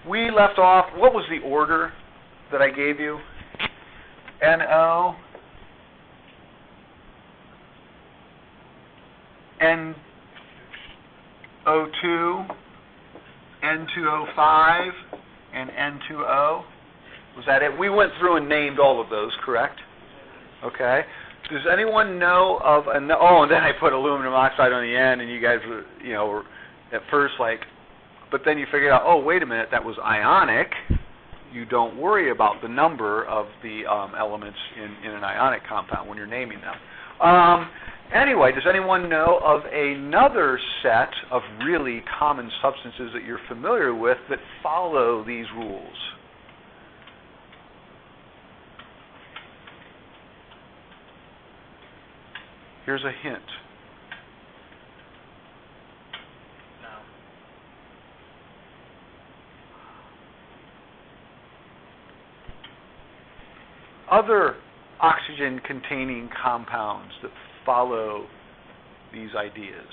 we left off, what was the order that I gave you? NO, NO2, N2O5, and N2O. Was that it? We went through and named all of those, correct? Okay. Does anyone know of oh, and then I put aluminum oxide on the end, and you guys were, were at first like, but then you figured out, oh, wait a minute, that was ionic. You don't worry about the number of the elements in an ionic compound when you're naming them. Anyway, does anyone know of another set of really common substances that you're familiar with that follow these rules? Here's a hint. No. Other oxygen-containing compounds that follow these ideas.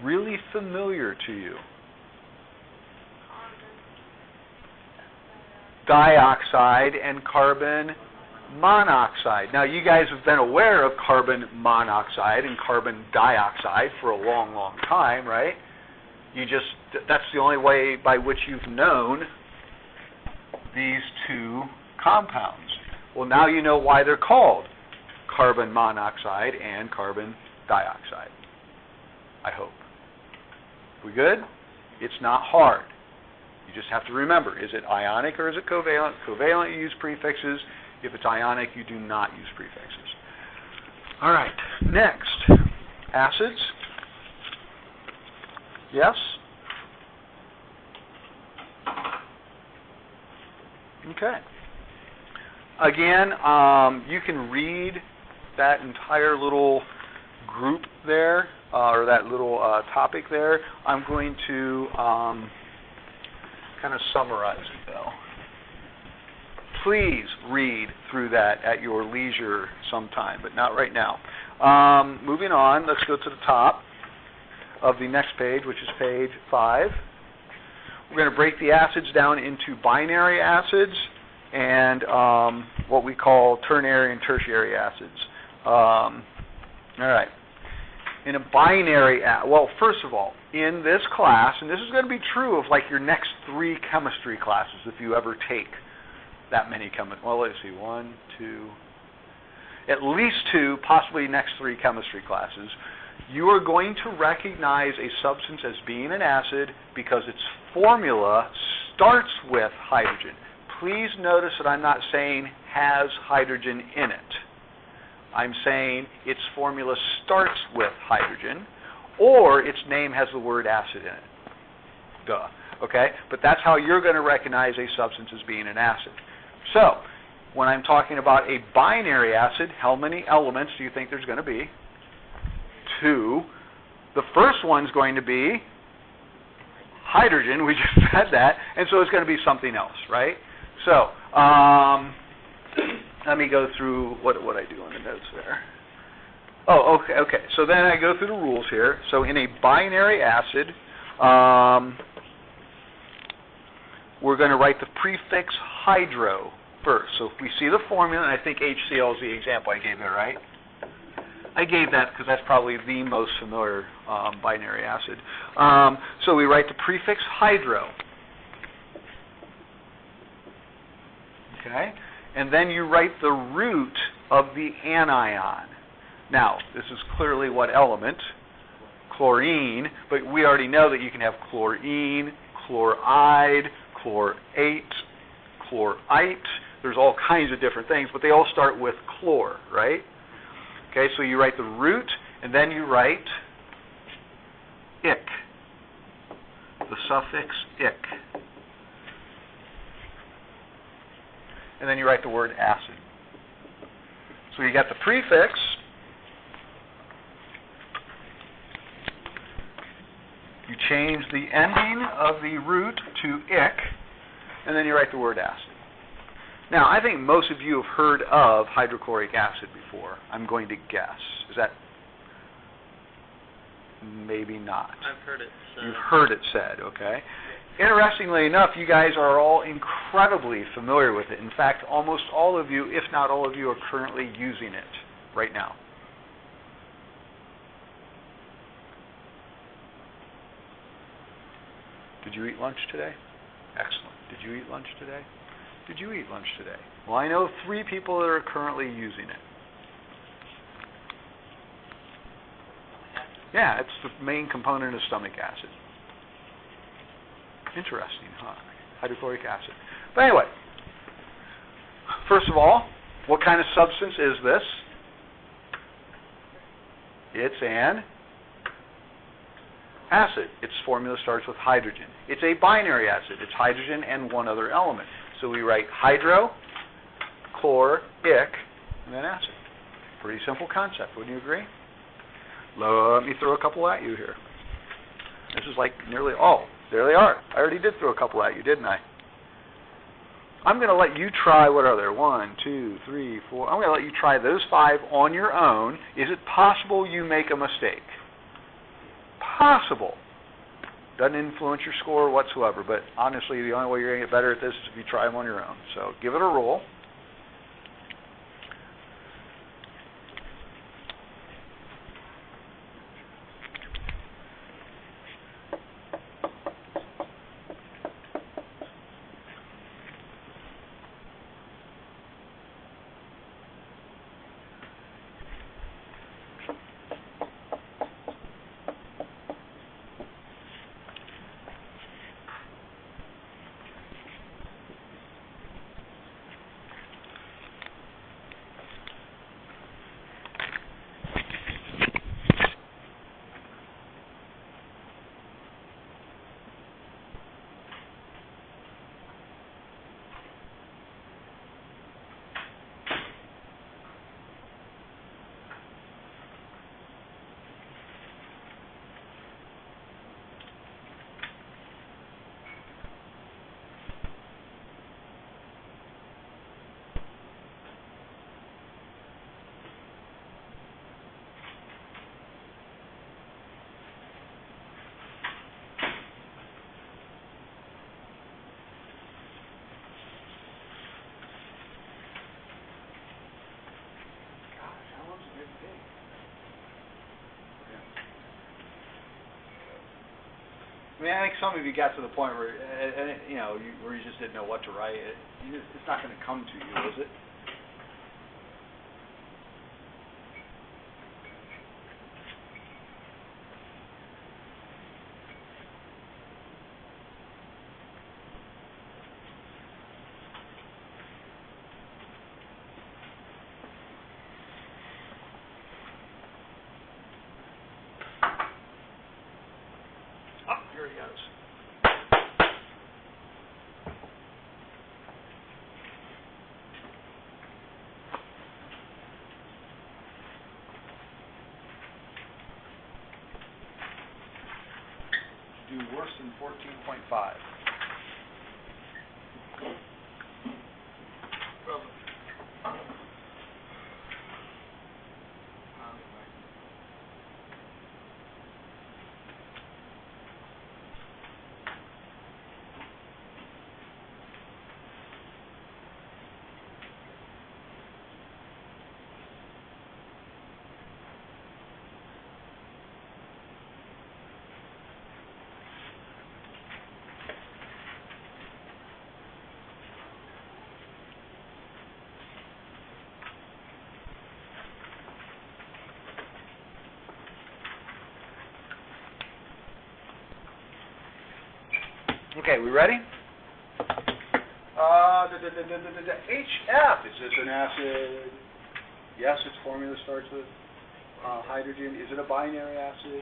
Really familiar to you. Dioxide and carbon monoxide. Now, you guys have been aware of carbon monoxide and carbon dioxide for a long, long time, right? That's the only way by which you've known these two compounds. Well, now you know why they're called carbon monoxide and carbon dioxide. I hope. We good? It's not hard. You just have to remember, is it ionic or is it covalent? Covalent, you use prefixes. If it's ionic, you do not use prefixes. All right, next. Acids. Yes? Okay. Again, you can read that entire little group there, or that little topic there. I'm going to kind of summarize it, though. Please read through that at your leisure sometime, but not right now. Moving on, let's go to the top of the next page, which is page 5. We're going to break the acids down into binary acids and what we call ternary and tertiary acids. All right. In a binary, well, first of all, in this class, and this is going to be true of like your next 3 chemistry classes if you ever take that many well, let's see, 1, 2, at least 2, possibly next 3 chemistry classes. You are going to recognize a substance as being an acid because its formula starts with hydrogen. Please notice that I'm not saying has hydrogen in it. I'm saying its formula starts with hydrogen, or its name has the word acid in it. Duh. Okay? But that's how you're going to recognize a substance as being an acid. So, when I'm talking about a binary acid, how many elements do you think there's going to be? 2. The first one's going to be hydrogen. We just said that. And so it's going to be something else, right? So, let me go through what I do on the notes there. Oh, okay. So then I go through the rules here. So in a binary acid, we're going to write the prefix hydro first. So if we see the formula, and I think HCl is the example I gave there, right? I gave that because that's probably the most familiar binary acid. So we write the prefix hydro. Okay? And then you write the root of the anion. Now, this is clearly what element? Chlorine, but we already know that you can have chlorine, chloride, chlorate, chlorite. There's all kinds of different things, but they all start with chlor, right? Okay, so you write the root, and then you write ic, the suffix ic. And then you write the word acid. So you got the prefix. You change the ending of the root to ic, and then you write the word acid. Now, I think most of you have heard of hydrochloric acid before. I'm going to guess. Is that? Maybe not. I've heard it said. You've heard it said, okay? Interestingly enough, you guys are all incredibly familiar with it. In fact, almost all of you, if not all of you, are currently using it right now. Did you eat lunch today? Excellent. Did you eat lunch today? Did you eat lunch today? Well, I know 3 people that are currently using it. Yeah, it's the main component of stomach acid. Interesting, huh? Hydrochloric acid. But anyway, first of all, what kind of substance is this? It's an acid. Its formula starts with hydrogen. It's a binary acid. It's hydrogen and one other element. So we write hydro, chlor, ic, and then acid. Pretty simple concept, wouldn't you agree? Let me throw a couple at you here. This is like nearly, oh, there they are. I already did throw a couple at you, didn't I? I'm going to let you try, what are there? 1, 2, 3, 4. I'm going to let you try those 5 on your own. Is it possible you make a mistake? Possible. Doesn't influence your score whatsoever, but honestly, the only way you're going to get better at this is if you try them on your own. So give it a roll. I mean, I think some of you got to the point where, where you just didn't know what to write. It's not going to come to you, is it? Here he goes. Do worse than 14.5. Okay, we ready? HF, is this an acid? Yes, its formula starts with hydrogen. Is it a binary acid?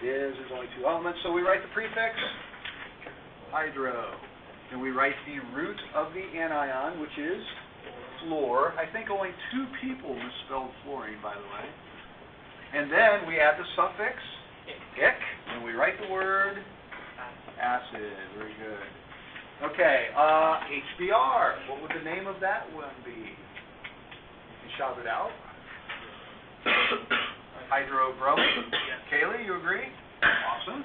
It is. There's only 2 elements. So we write the prefix, hydro. And we write the root of the anion, which is fluor. I think only 2 people misspelled fluorine, by the way. And then we add the suffix, ic, and we write the word acid. Very good. Okay, HBr. What would the name of that one be? You can shout it out. hydrobromic. Yes. Kaylee, you agree? Awesome.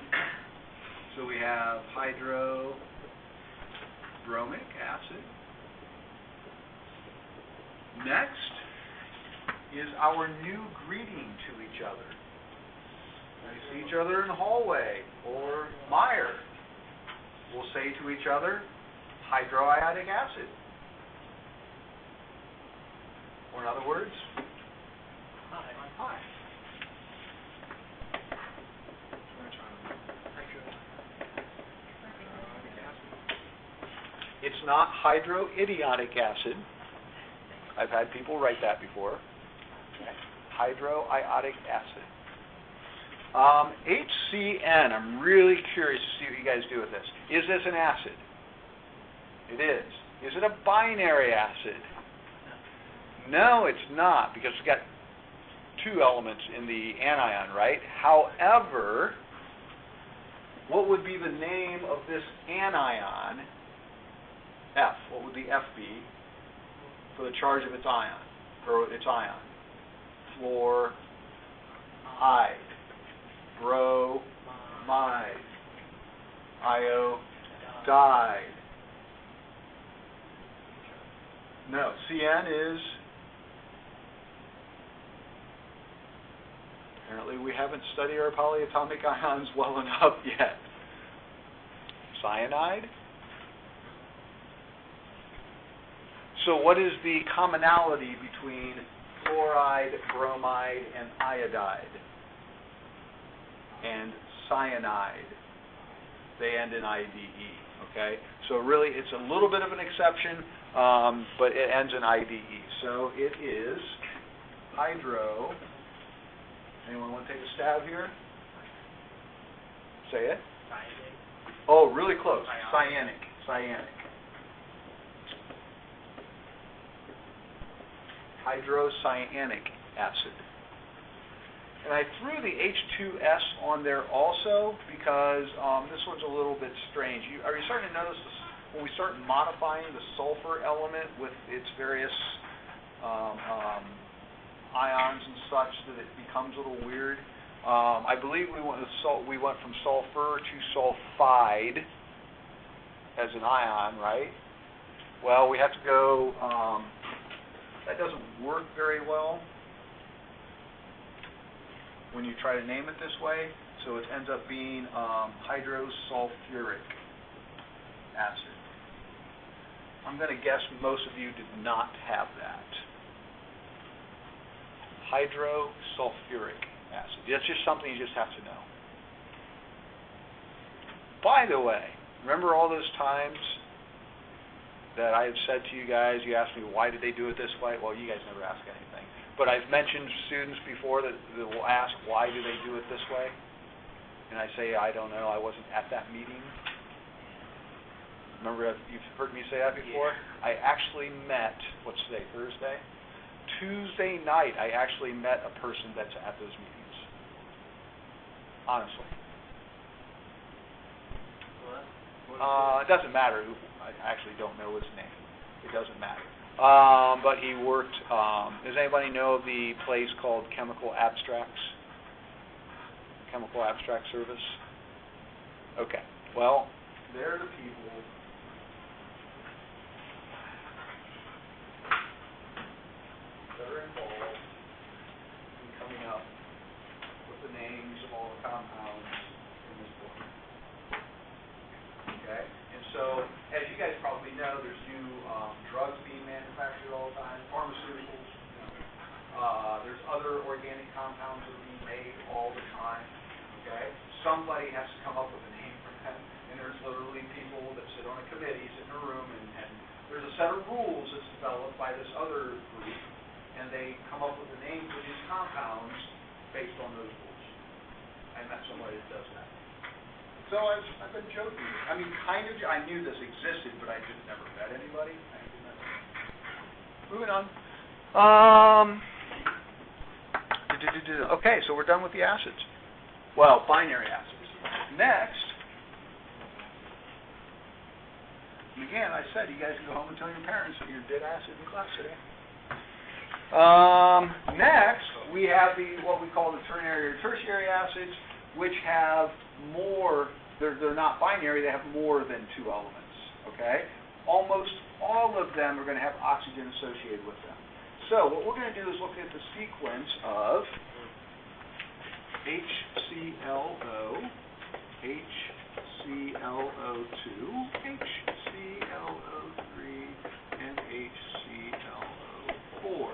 So we have hydrobromic acid. Next is our new greeting to each other. When we see each other in the hallway or mire, we'll say to each other, hydroiodic acid. Or in other words, hi. It's not hydroidiotic acid. I've had people write that before. Hydroiodic acid. HCN, I'm really curious to see what you guys do with this. Is this an acid? It is. Is it a binary acid? No, it's not, because it's got two elements in the anion, right? However, what would be the name of this anion? F. What would the F be for the charge of its ion, or its ion? Fluoride, bromide, iodide. No, CN is, apparently we haven't studied our polyatomic ions well enough yet. Cyanide. So what is the commonality between fluoride, bromide, and iodide? And cyanide. They end in IDE, okay? So really it's a little bit of an exception, but it ends in IDE. So it is hydro. Anyone want to take a stab here? Say it. Cyanide. Oh, really close. Cyanic. Hydrocyanic acid. And I threw the H2S on there also because this one's a little bit strange. Are you starting to notice this, when we start modifying the sulfur element with its various ions and such, that it becomes a little weird? I believe we went from sulfur to sulfide as an ion, right? Well, we have to go. That doesn't work very well when you try to name it this way, so it ends up being hydrosulfuric acid. I'm going to guess most of you did not have that. Hydrosulfuric acid. That's just something you just have to know. By the way, remember all those times that I have said to you guys, you asked me why did they do it this way? Well, you guys never ask anything. But I've mentioned students before that will ask why do they do it this way? And I say, I don't know, I wasn't at that meeting. Remember, you've heard me say that before? Yeah. I actually met, what's today, Thursday? Tuesday night, I actually met a person that's at those meetings. Honestly. It doesn't matter. I actually don't know his name. It doesn't matter. But he worked, does anybody know of the place called Chemical Abstracts? Chemical Abstract Service? Okay. Well, they're the people that are involved in coming up with the names of all the compounds in this book. Okay? And so, as you guys probably know, there's new drugs being manufactured all the time, pharmaceuticals. There's other organic compounds that are being made all the time. Okay? Somebody has to come up with a name for them, and there's literally people that sit on a committee, sit in a room, and there's a set of rules that's developed by this other group, and they come up with the names of these compounds based on those rules. I met somebody that does that. So I've been joking. I mean, kind of. I knew this existed, but I just never met anybody. Moving on. Okay, so we're done with the acids. Well, binary acids. Next. And again, I said you guys can go home and tell your parents that you did acid in class today. Next, we have what we call the ternary or tertiary acids, which have more. They're not binary. They have more than two elements. Okay. Almost all of them are going to have oxygen associated with them. So what we're going to do is look at the sequence of HClO, HClO2, HClO3, and HClO4.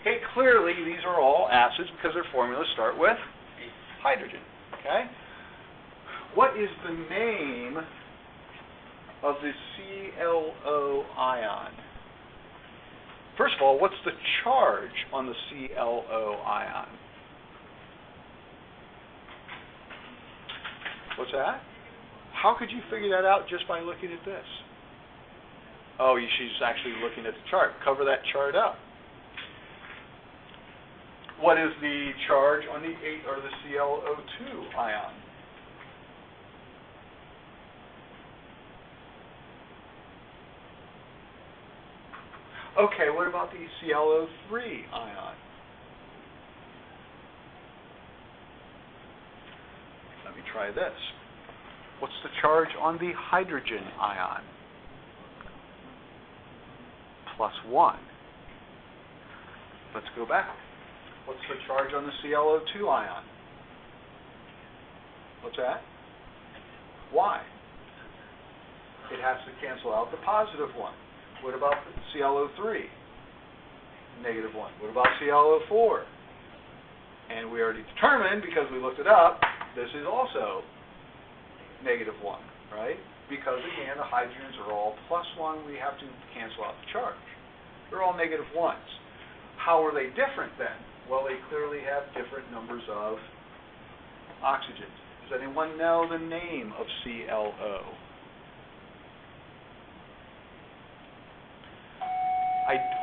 Okay, clearly these are all acids because their formulas start with hydrogen. Okay? What is the name of the ClO ion? First of all, what's the charge on the ClO ion? What's that? How could you figure that out just by looking at this? Oh, she's actually looking at the chart. Cover that chart up. What is the charge on the ClO2 ion? Okay, what about the ClO3 ion? Let me try this. What's the charge on the hydrogen ion? +1. Let's go back. What's the charge on the ClO2 ion? What's that? Why? It has to cancel out the positive one. What about ClO3? -1. What about ClO4? And we already determined, because we looked it up, this is also -1, right? Because, again, the hydrogens are all +1. We have to cancel out the charge. They're all -1s. How are they different, then? Well, they clearly have different numbers of oxygens. Does anyone know the name of ClO?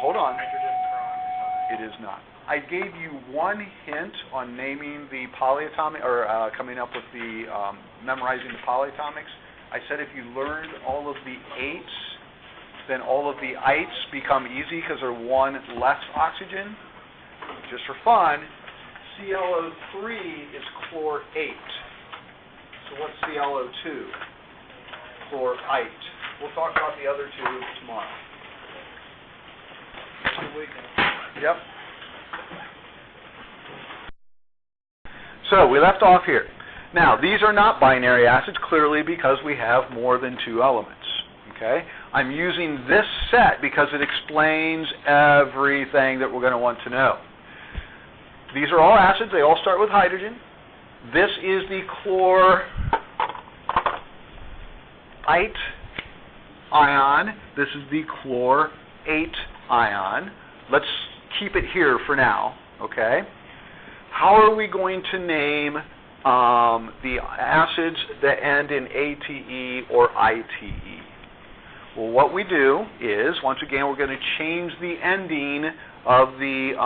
Hold on. Hydrogen peroxide. It is not. I gave you one hint on naming the polyatomic, or coming up with the, memorizing the polyatomics. I said if you learned all of the 8s, then all of the ites become easy because they're one less oxygen. Just for fun, ClO3 is chlorate. So what's ClO2? Chlorite. We'll talk about the other two tomorrow. Yep. So we left off here. Now, these are not binary acids, clearly, because we have more than two elements. Okay? I'm using this set because it explains everything that we're going to want to know. These are all acids. They all start with hydrogen. This is the chlorite ion. This is the chlorate ion. Let's keep it here for now, okay? How are we going to name the acids that end in ATE or ITE? Well, what we do is, once again, we're going to change the ending of the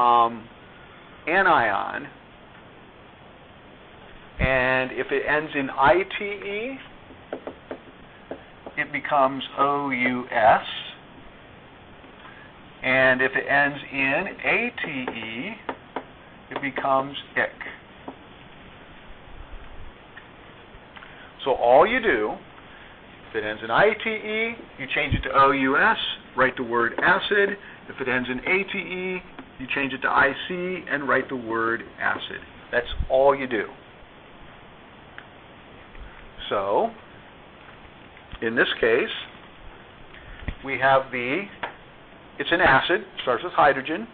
anion, and if it ends in ITE, it becomes OUS. And if it ends in ATE, it becomes IC. So all you do, if it ends in ITE, you change it to OUS, write the word acid. If it ends in ATE, you change it to IC and write the word acid. That's all you do. So, in this case, we have it's an acid, starts with hydrogen,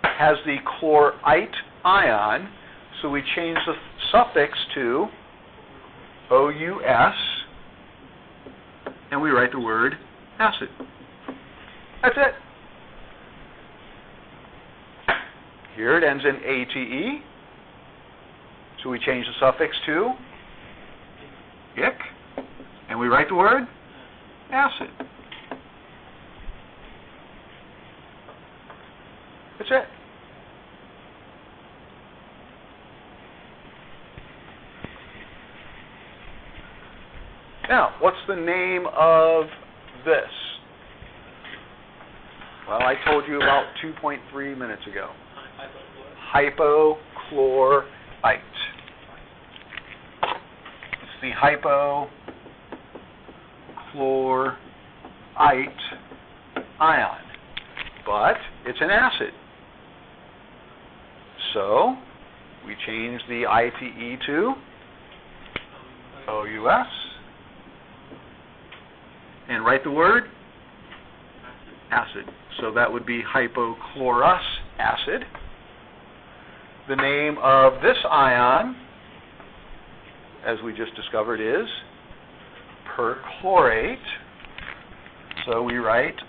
has the chlorite ion, so we change the suffix to OUS, and we write the word acid. That's it. Here it ends in ATE, so we change the suffix to IC, and we write the word acid. That's it. Now, what's the name of this? Well, I told you about 2.3 minutes ago. Hypochlorite. It's the hypochlorite ion, but it's an acid. So we change the ITE to OUS and write the word acid. So that would be hypochlorous acid. The name of this ion, as we just discovered, is perchlorate. So we write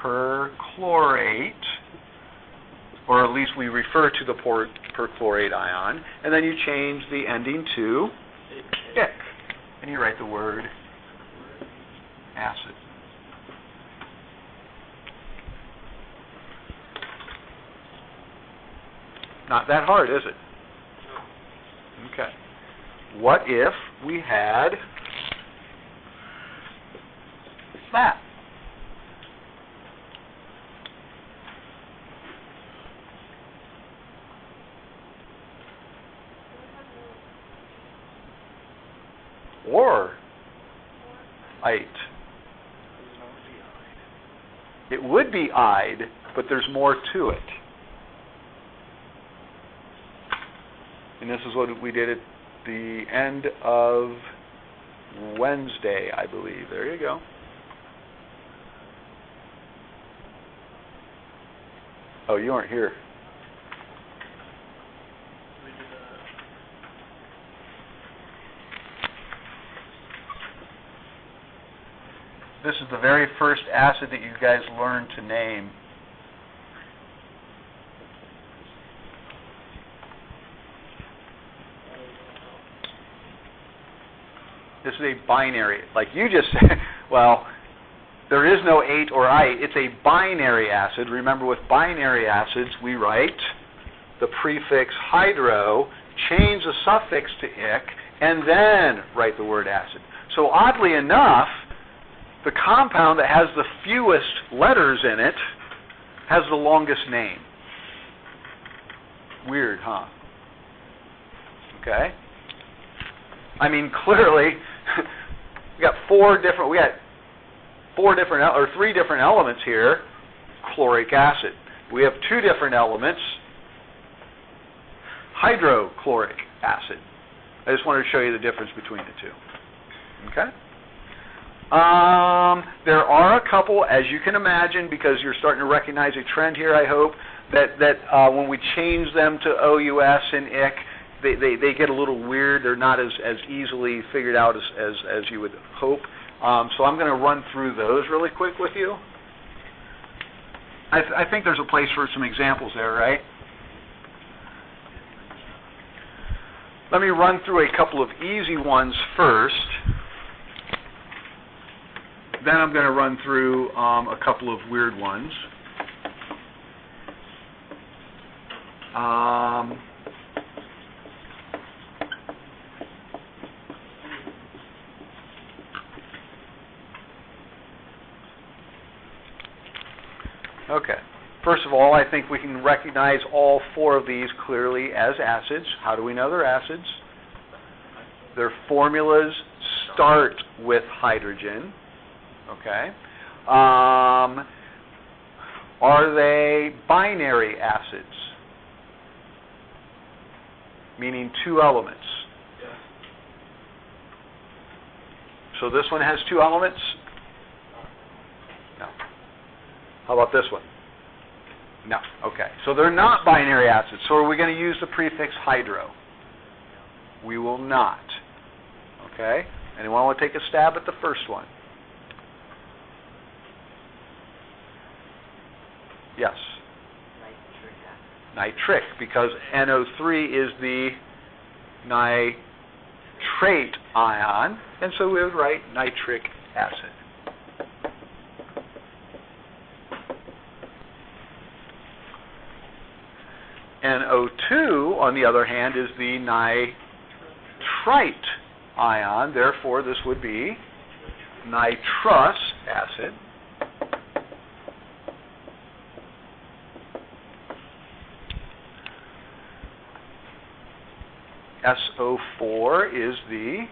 perchlorate, or at least we refer to the perchlorate ion, and then you change the ending to ic, and you write the word acid. Not that hard, is it? Okay. What if we had that? Or ite. It would be ide, but there's more to it. And this is what we did at the end of Wednesday, I believe. There you go. Oh, you aren't here. This is the very first acid that you guys learned to name. This is a binary, like you just said. Well, there is no ate or ite. It's a binary acid. Remember, with binary acids, we write the prefix hydro, change the suffix to ic, and then write the word acid. So oddly enough, the compound that has the fewest letters in it has the longest name. Weird, huh? Okay. I mean, clearly, we got three different elements here. Chloric acid. We have two different elements. Hydrochloric acid. I just wanted to show you the difference between the two. Okay. There are a couple, as you can imagine, because you're starting to recognize a trend here, I hope, that when we change them to OUS and IC, they get a little weird. They're not as easily figured out as you would hope. So I'm going to run through those really quick with you. I think there's a place for some examples there, right? Let me run through a couple of easy ones first. Then I'm going to run through a couple of weird ones. Okay. First of all, I think we can recognize all four of these clearly as acids. How do we know they're acids? Their formulas start with hydrogen. Okay. Are they binary acids? Meaning two elements. Yes. So this one has two elements? No. How about this one? No. Okay. So they're not binary acids. So are we going to use the prefix hydro? We will not. Okay. Anyone want to take a stab at the first one? Yes. Nitric, because NO3 is the nitrate ion, and so we would write nitric acid. NO2, on the other hand, is the nitrite ion, therefore this would be nitrous acid. SO4 is the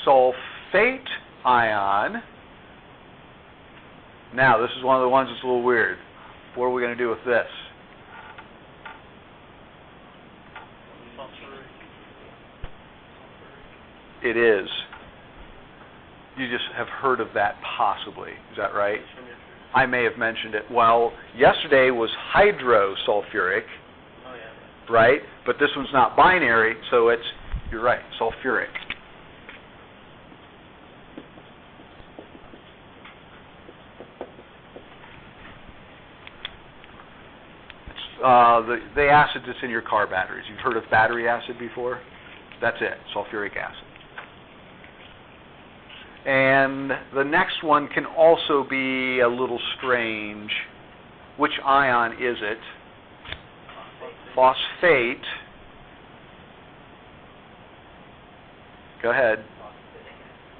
sulfate ion. Now, this is one of the ones that's a little weird. What are we going to do with this? It is. You just have heard of that possibly. Is that right? I may have mentioned it. Well, yesterday was hydrosulfuric, right? But this one's not binary, so it's, you're right, sulfuric. The acid that's in your car batteries. You've heard of battery acid before? That's it, sulfuric acid. And the next one can also be a little strange. Which ion is it? Phosphate. Go ahead.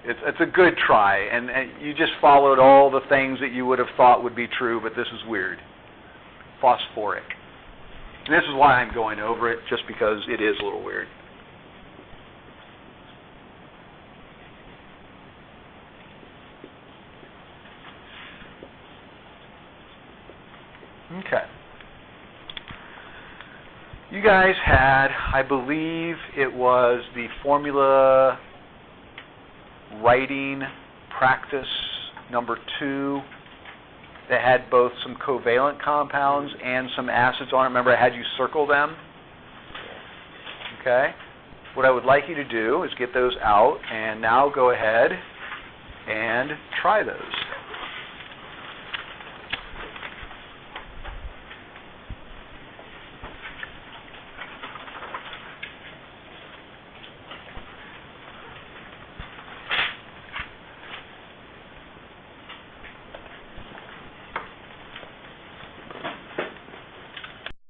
It's a good try, and you just followed all the things that you would have thought would be true, but this is weird. Phosphoric. And this is why I'm going over it, just because it is a little weird. Okay. You guys had, I believe it was the formula writing practice number 2 that had both some covalent compounds and some acids on it. Remember, I had you circle them? Okay. What I would like you to do is get those out, and now go ahead and try those.